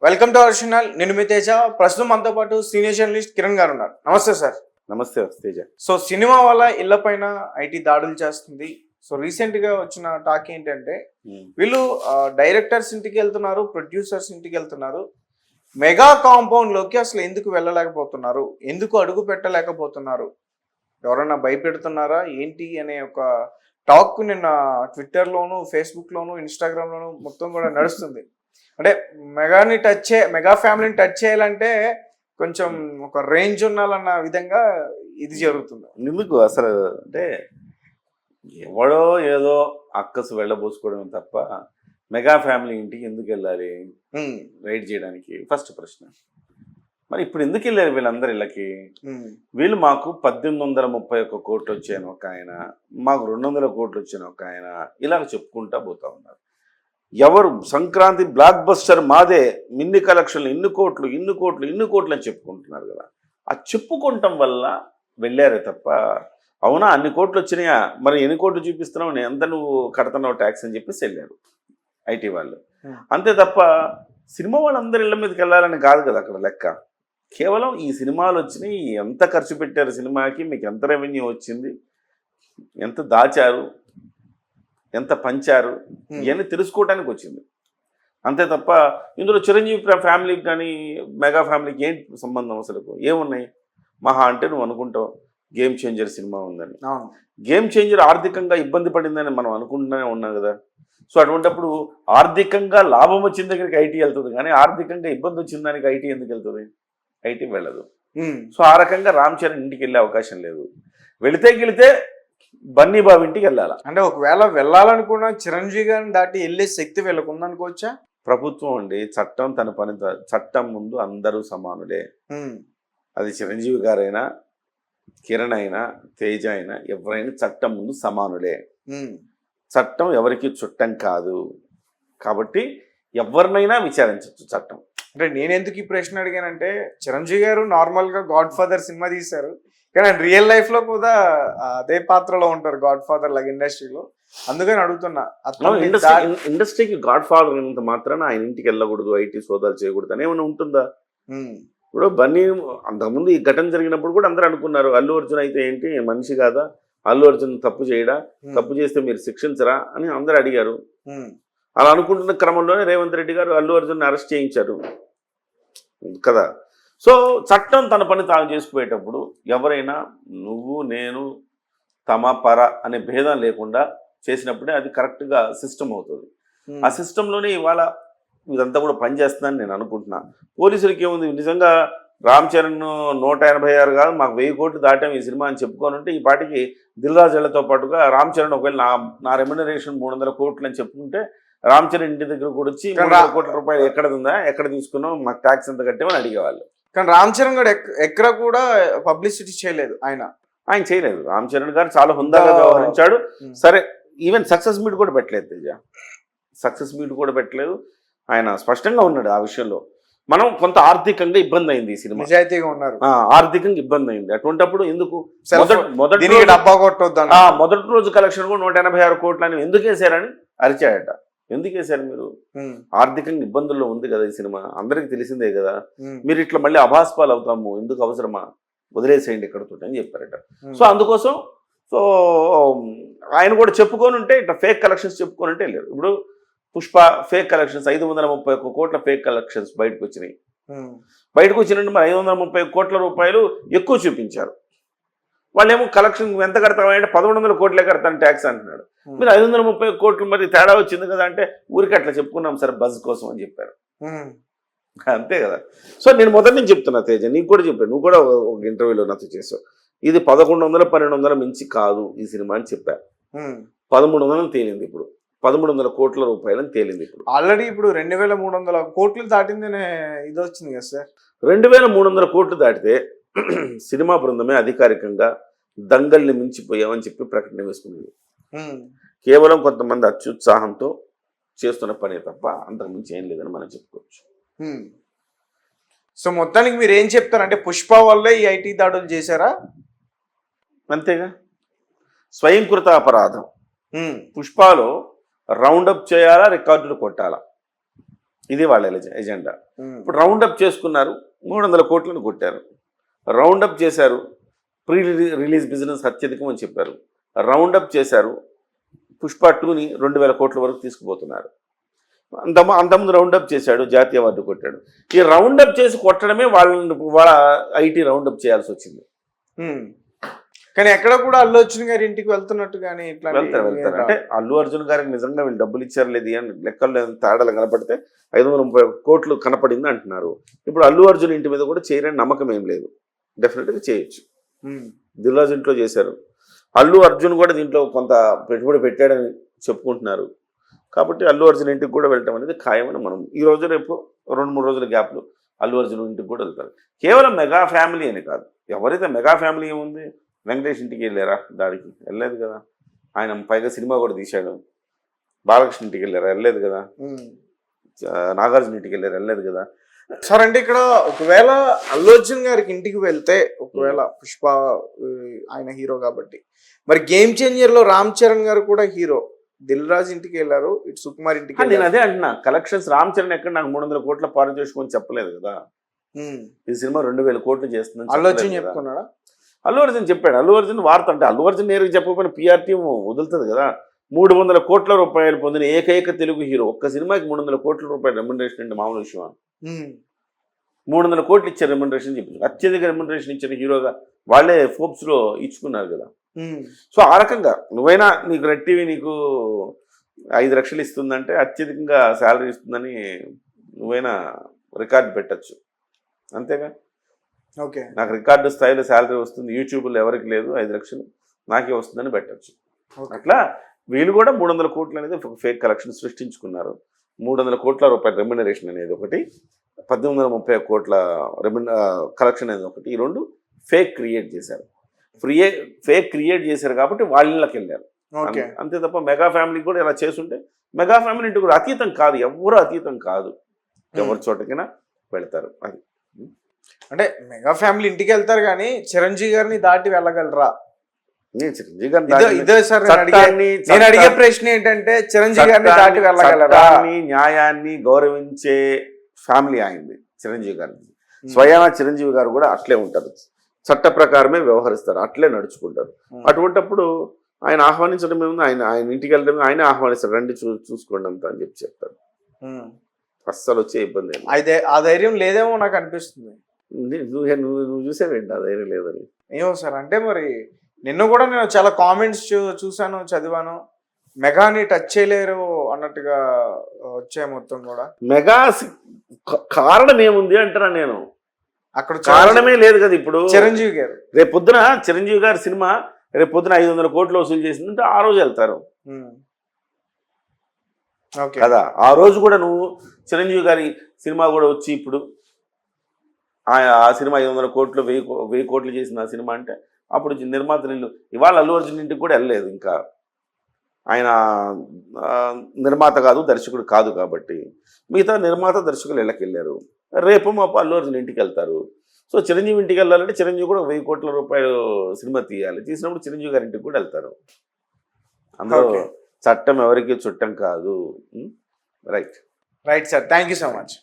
Welcome to our channel. నేను మీ తేజ. ప్రస్తుతం మనతో పాటు సీనియర్ జర్నలిస్ట్ కిరణ్ గారు ఉన్నారు. నమస్తే సార్. నమస్తే తేజ. సో సినిమా వల్ల ఇళ్ల పైన ఐటీ దాడులు చేస్తుంది. సో రీసెంట్ గా వచ్చిన టాక్ ఏంటంటే వీళ్ళు డైరెక్టర్స్ ఇంటికి వెళ్తున్నారు, ప్రొడ్యూసర్స్ ఇంటికి వెళ్తున్నారు. మెగా కాంపౌండ్ లోకి అసలు ఎందుకు వెళ్ళలేకపోతున్నారు, ఎందుకు అడుగు పెట్టలేకపోతున్నారు, ఎవరన్నా భయపెడుతున్నారా ఏంటి అనే ఒక టాక్ నిన్న ట్విట్టర్లోను, ఫేస్బుక్లోను, ఇన్స్టాగ్రామ్లోను మొత్తం కూడా నడుస్తుంది. అంటే మెగా ఫ్యామిలీని టచ్ చేయాలంటే కొంచెం ఒక రేంజ్ ఉండాలన్న విధంగా ఇది జరుగుతుంది. ఎందుకు అసలు అంటే ఎవడో ఏదో అక్కసు వెళ్ళబోసుకోవడం తప్ప మెగా ఫ్యామిలీ ఇంటికి ఎందుకు వెళ్ళాలి రైడ్ చేయడానికి? ఫస్ట్ ప్రశ్న. మరి ఇప్పుడు ఎందుకు వెళ్ళారు వీళ్ళందరు ఇళ్ళకి? వీళ్ళు మాకు 1831 కోట్లు వచ్చాయని ఒక ఆయన, మాకు 200 కోట్లు వచ్చాయని ఒక ఆయన, ఇలాగ చెప్పుకుంటా పోతా ఉన్నారు. ఎవరు సంక్రాంతి బ్లాక్ బస్టర్ మాదే, ఇన్ని కలెక్షన్లు, ఇన్ని కోట్లు అని చెప్పుకుంటున్నారు కదా. ఆ చెప్పుకోవటం వల్ల వెళ్ళారే తప్ప అవునా అన్ని కోట్లు వచ్చినాయా, మరి ఎన్ని కోట్లు చూపిస్తున్నావు, నేను ఎంత నువ్వు కడుతున్నావు ట్యాక్స్ అని చెప్పేసి వెళ్ళారు ఐటీ వాళ్ళు. అంతే తప్ప సినిమా వాళ్ళందరి ఇళ్ళ మీదకి వెళ్ళాలని కాదు కదా అక్కడ లెక్క. కేవలం ఈ సినిమాలు వచ్చినాయి, ఎంత ఖర్చు పెట్టారు సినిమాకి, మీకు ఎంత రెవెన్యూ వచ్చింది, ఎంత దాచారు, ఎంత పంచారు, ఇవన్నీ తెలుసుకోవడానికి వచ్చింది. అంతే తప్ప ఇందులో చిరంజీవి ఫ్యామిలీకి కానీ మెగా ఫ్యామిలీకి ఏంటి సంబంధం? అసలు ఏమున్నాయి? మహా అంటే నువ్వు అనుకుంటావు గేమ్ చేంజర్ సినిమా ఉందని. గేమ్ చేంజర్ ఆర్థికంగా ఇబ్బంది పడిందని మనం అనుకుంటూనే ఉన్నాం కదా. సో అటువంటిప్పుడు ఆర్థికంగా లాభం వచ్చిన దగ్గరికి ఐటీ వెళ్తుంది, కానీ ఆర్థికంగా ఇబ్బంది వచ్చిన దానికి ఐటీ ఎందుకు వెళ్తుంది? ఐటీ వెళ్ళదు. సో ఆ రకంగా రామ్ చరణ్ ఇంటికి వెళ్ళే అవకాశం లేదు. వెళితే బన్నీ బాబు ఇంటికి వెళ్ళాలా? అంటే ఒకవేళ వెళ్ళాలనుకున్న చిరంజీవి గారిని దాటి వెళ్ళే శక్తి వెళ్ళకుందనుకోవచ్చా? ప్రభుత్వం అండి, చట్టం తన పని, చట్టం ముందు అందరూ సమానులే. అది చిరంజీవి గారైనా, కిరణ్ అయినా, తేజ అయినా, ఎవరైనా చట్టం ముందు సమానులే. చట్టం ఎవరికి చుట్టం కాదు. కాబట్టి ఎవరినైనా విచారించవచ్చు చట్టం. అంటే నేను ఎందుకు ఈ ప్రశ్న అడిగానంటే, చిరంజీవి గారు నార్మల్ గా గాడ్ ఫాదర్ సినిమా తీశారు, కానీ రియల్ లైఫ్ లో కూడా అదే పాత్రలో ఉంటారు గాడ్ ఫాదర్ లాగా ఇండస్ట్రీలో. అందుకని అడుగుతున్నా. ఇండస్ట్రీకి గాడ్ ఫాదర్ అయినంత మాత్రాన ఆయన ఇంటికి వెళ్ళకూడదు, ఐటీ సోదాలు చేయకూడదు అని ఏమైనా ఉంటుందా? ఇప్పుడు బన్నీ అంతకుముందు ఈ ఘటన జరిగినప్పుడు కూడా అందరూ అనుకున్నారు అల్లు అర్జున్ అయితే ఏంటి మనిషి కాదా, అల్లు అర్జున్ తప్పు చేయడా, తప్పు చేస్తే మీరు శిక్షించరా అని అందరూ అడిగారు. అలా అనుకుంటున్న క్రమంలోనే రేవంత్ రెడ్డి గారు అల్లు అర్జున్ అరెస్ట్ చేయించారు కదా. సో చట్టం తన పని తాను చేసుకుపోయేటప్పుడు ఎవరైనా నువ్వు నేను తమ పర అనే భేదం లేకుండా చేసినప్పుడే అది కరెక్ట్గా సిస్టమ్ అవుతుంది. ఆ సిస్టంలోనే ఇవాళ ఇదంతా కూడా పనిచేస్తుందని నేను అనుకుంటున్నా. పోలీసులకి ఏముంది, నిజంగా రామ్ చరణ్ 186 కాదు మాకు 1000 కోట్లు దాటాం ఈ సినిమా అని చెప్పుకొని ఉంటే ఈ పాటికి దిల్ రాజులతో పాటుగా రామ్ చరణ్ ఒకవేళ నా రెమ్యునరేషన్ 300 కోట్లు అని చెప్పుకుంటే రామ్ చరణ్ ఇంటి దగ్గర కూడా వచ్చి 300 కోట్ల రూపాయలు ఎక్కడ ఉందా, ఎక్కడ తీసుకున్నావు, మాకు ట్యాక్స్ ఎంత కట్టామని అడిగేవాళ్ళు. కానీ రామ్ చరణ్ గారు ఎక్కడ కూడా పబ్లిసిటీ చేయలేదు. ఆయన చేయలేదు. రామ్ చరణ్ గారు చాలా హుందాగా వ్యవహరించాడు. సరే, ఈవెన్ సక్సెస్ మీట్ కూడా పెట్టలేదు తేజ, సక్సెస్ మీట్ కూడా పెట్టలేదు. ఆయన స్పష్టంగా ఉన్నాడు ఆ విషయంలో. మనం కొంత ఆర్థికంగా ఇబ్బంది అయింది, ఈ సినిమా నిజాయితీగా ఉన్నారు, ఆర్థికంగా ఇబ్బంది అయింది. అటువంటిప్పుడు ఎందుకు మొదటి రోజు కలెక్షన్ కూడా 186 కోట్లు అని ఎందుకు వేసారని అరిచాడట. ఎందుకు వేశారు మీరు? ఆర్థికంగా ఇబ్బందుల్లో ఉంది కదా ఈ సినిమా, అందరికి తెలిసిందే కదా, మీరు ఇట్లా మళ్ళీ అభాస్పాలు అవుతాము, ఎందుకు అవసరమా, వదిలేసేయండి ఇక్కడతో అని చెప్పారట. సో అందుకోసం సో ఆయన కూడా చెప్పుకొని ఉంటే ఇట్లా ఫేక్ కలెక్షన్స్ చెప్పుకొని ఉంటే వెళ్ళారు. ఇప్పుడు పుష్ప ఫేక్ కలెక్షన్స్ 531 కోట్ల ఫేక్ కలెక్షన్స్ బయటకు వచ్చినాయి. బయటకు వచ్చినట్టు మరి 530 కోట్ల రూపాయలు ఎక్కువ చూపించారు. వాళ్ళేమో కలెక్షన్ ఎంత కడతామంటే 1100 కోట్లే కడతాను ట్యాక్స్ అంటున్నాడు. మీరు 530 కోట్లు మరి తేడా వచ్చింది కదా అంటే ఊరికి అట్లా చెప్పుకున్నాం సార్ బజ్ కోసం అని చెప్పారు. అంతే కదా. సో నేను మొదటి నుంచి చెప్తున్నా తేజ, నీకు కూడా చెప్పాను, నువ్వు కూడా ఒక ఇంటర్వ్యూలో నాతో చేసావు, ఇది 1100 1200 మించి కాదు ఈ సినిమా అని చెప్పా. 1300 తేలింది, ఇప్పుడు 1300 కోట్ల రూపాయలని తేలింది. ఇప్పుడు ఆల్రెడీ ఇప్పుడు 2300 కోట్లు దాటిందనే ఇది వచ్చింది కదా సార్. 2300 కోట్లు దాటితే సినిమా బృందమే అధికారికంగా దంగల్ని మించిపోయామని చెప్పి ప్రకటన వేసుకునేది. కేవలం కొంతమంది అత్యుత్సాహంతో చేస్తున్న పనే తప్ప అంతకు మించి ఏం లేదని మనం చెప్పుకోవచ్చు. సో మొత్తానికి మీరు ఏం చెప్తారంటే పుష్ప వల్లే ఈ ఐటీ దాడులు చేశారా? అంతేగా, స్వయంకృత అపరాధం. పుష్పలో రౌండప్ చేయాలా, రికార్డులు కొట్టాలా? ఇది వాళ్ళ ఎజెండా. ఇప్పుడు రౌండ్ అప్ చేసుకున్నారు, 300 కోట్లను కొట్టారు. రౌండ్ అప్ చేశారు, ప్రీ రిలీజ్ బిజినెస్ అత్యధికం అని చెప్పారు. రౌండ్ అప్ చేశారు, పుష్ప 2ని 2000 కోట్ల వరకు తీసుకుపోతున్నారు. అంతకుముందు రౌండ్ అప్ చేశాడు, జాతీయ అవార్డు కొట్టాడు. ఈ రౌండ్ అప్ చేసి కొట్టడమే వాళ్ళ ఐటీ రౌండ్ అప్ చేయాల్సి వచ్చింది. కానీ ఎక్కడ కూడా అల్లు అర్జున్ గారి ఇంటికి వెళ్తున్నట్టు కానీ ఇట్లా వెళ్తారు. అంటే అల్లు అర్జున్ గారికి నిజంగా వీళ్ళు డబ్బులు ఇచ్చారు లేదు అని లెక్కల్లో తేడాలు కనపడితే 530 కోట్లు కనపడింది అంటున్నారు. ఇప్పుడు అల్లు అర్జున్ ఇంటి మీద కూడా చేయరని నమ్మకం ఏం లేదు. డెఫినెట్గా చేయొచ్చు. దిల్ రాజు ఇంట్లో చేశారు. అల్లు అర్జున్ కూడా దీంట్లో కొంత పెట్టుబడి పెట్టాడని చెప్పుకుంటున్నారు. కాబట్టి అల్లు అర్జున్ ఇంటికి కూడా వెళ్ళటం అనేది ఖాయమని మనం ఈ రోజు రేపు 2-3 రోజుల గ్యాప్లో అల్లు అర్జున్ ఇంటికి కూడా వెళ్తారు. కేవలం మెగా ఫ్యామిలీ అని కాదు, ఎవరైతే మెగా ఫ్యామిలీ ఏముంది, వెంకటేష్ ఇంటికి వెళ్ళారా దాడికి? వెళ్ళలేదు కదా. ఆయన పైగా సినిమా కూడా తీశాడు. బాలకృష్ణ ఇంటికి వెళ్ళారా? వెళ్ళలేదు కదా. నాగార్జున ఇంటికి వెళ్ళారు? వెళ్ళలేదు కదా. సార్ అంటే ఇక్కడ ఒకవేళ అల్లు అర్జున్ గారికి ఇంటికి వెళ్తే, ఒకవేళ పుష్ప ఆయన హీరో కాబట్టి, మరి గేమ్ చేంజర్ లో రామ్ చరణ్ గారు కూడా హీరో, దిల్ రాజు ఇంటికి వెళ్ళారు, ఇటు సుకుమార్ ఇంటికి. నేను అదే అంటున్నా, కలెక్షన్స్ రామ్ చరణ్ ఎక్కడ నాకు 300 కోట్ల పారితోషికం చెప్పలేదు కదా. ఈ సినిమా 2000 కోట్లు చేస్తుంది అల్లు అర్జున్ చెప్పుకున్నాడా? అల్లు అర్జున్ చెప్పాడు. అల్లు అర్జున్ వార్త అంటే అల్లు అర్జున్ నేరుగా చెప్పకపోయిన పిఆర్ టీం వదులుతుంది కదా. 300 కోట్ల రూపాయలు పొందిన ఏకైక తెలుగు హీరో. ఒక్క సినిమాకి 300 కోట్ల రూపాయలు రెమ్యునరేషన్ అంటే మామూలు విషయం. 300 కోట్లు ఇచ్చారు రెమ్యునరేషన్ చెప్పింది. అత్యధిక రెమ్యునరేషన్ ఇచ్చిన హీరోగా వాళ్ళే ఫోర్బ్స్లో ఇచ్చుకున్నారు కదా. సో ఆ రకంగా నువ్వైనా నీకు రెడ్ టీవీ నీకు 5 లక్షలు ఇస్తుందంటే అత్యధికంగా శాలరీ ఇస్తుందని నువ్వైనా రికార్డు పెట్టచ్చు. అంతేగా. ఓకే, నాకు రికార్డు స్థాయిలో శాలరీ వస్తుంది, యూట్యూబ్లో ఎవరికి లేదు, 5 లక్షలు నాకే వస్తుందని పెట్టచ్చు. అట్లా వీళ్ళు కూడా 300 కోట్లు అనేది ఒక ఫేక్ కలెక్షన్ సృష్టించుకున్నారు. 300 కోట్ల రూపాయల రెమ్యునరేషన్ అనేది ఒకటి, 1830 కోట్ల కలెక్షన్ అనేది ఒకటి. ఈ రెండు ఫేక్ క్రియేట్ చేశారు. ఫేక్ క్రియేట్ చేశారు కాబట్టి వాళ్ళకి వెళ్ళారు. అంతే తప్ప మెగా ఫ్యామిలీకి కూడా ఇలా చేస్తుంటే, మెగా ఫ్యామిలీ ఇంటికి కూడా అతీతం కాదు, ఎవరు అతీతం కాదు, ఎవరి చోటకైనా వెళ్తారు. అది అంటే మెగా ఫ్యామిలీ ఇంటికి వెళ్తారు కానీ చిరంజీవి గారిని దాటి వెళ్ళగలరా? చిరంజీవి గారిని ఇదే సార్ నేను అడిగే ప్రశ్న ఏంటంటే, చిరంజీవి గారిని దాటి వెళ్ళగలరా? న్యాయాన్ని గౌరవించే ఫ్యామిలీ అయింది చిరంజీవి గారిని. స్వయాన చిరంజీవి గారు కూడా అట్లే ఉంటారు, చట్ట ప్రకారమే వ్యవహరిస్తారు, అట్లే నడుచుకుంటారు. అటువంటప్పుడు ఆయన ఆహ్వానించడం ఏముంది, ఆయన ఇంటికి వెళ్ళడం ఆయన ఆహ్వానిస్తారు, రండి చూసుకోండి అంతా అని చెప్తారు. అస్సలు వచ్చే ఇబ్బంది అయితే ఆ ధైర్యం లేదేమో నాకు అనిపిస్తుంది. నువ్వు చూసేవేంటి ఆ ధైర్యం లేదని? ఏమో సార్, అంటే మరి నిన్ను కూడా నేను చాలా కామెంట్స్ చూసాను, చదివాను, మెగాని టచ్ చేయలేరు అన్నట్టుగా వచ్చాయి మొత్తం కూడా. మెగా కారణం ఏముంది అంటారా నేను? అక్కడ కారణమే లేదు కదా. ఇప్పుడు చిరంజీవి గారు రేపు పొద్దున చిరంజీవి గారి సినిమా రేపు పొద్దున 500 కోట్లు వసూలు చేసిందంటే ఆ రోజు వెళ్తారు కదా. ఆ రోజు కూడా నువ్వు చిరంజీవి గారి సినిమా కూడా వచ్చి ఇప్పుడు ఆ సినిమా 500 కోట్లు 1000 కోట్లు చేసిన ఆ సినిమా అంటే అప్పుడు నిర్మాతలు ఇవాళ అల్లు అర్జున్ ఇంటికి కూడా వెళ్ళలేదు. ఇంకా ఆయన నిర్మాత కాదు, దర్శకుడు కాదు కాబట్టి మిగతా నిర్మాత దర్శకులు ఇళ్ళకి వెళ్ళారు. రేపు మాపు అల్లు అర్జున్ ఇంటికి వెళ్తారు. సో చిరంజీవి ఇంటికి వెళ్ళాలంటే చిరంజీవి కూడా 1000 కోట్ల రూపాయలు సినిమా తీయాలి. తీసినప్పుడు చిరంజీవి గారి ఇంటికి కూడా వెళ్తారు. అందులో చట్టం ఎవరికి చుట్టం కాదు. Right sir, thank you so much.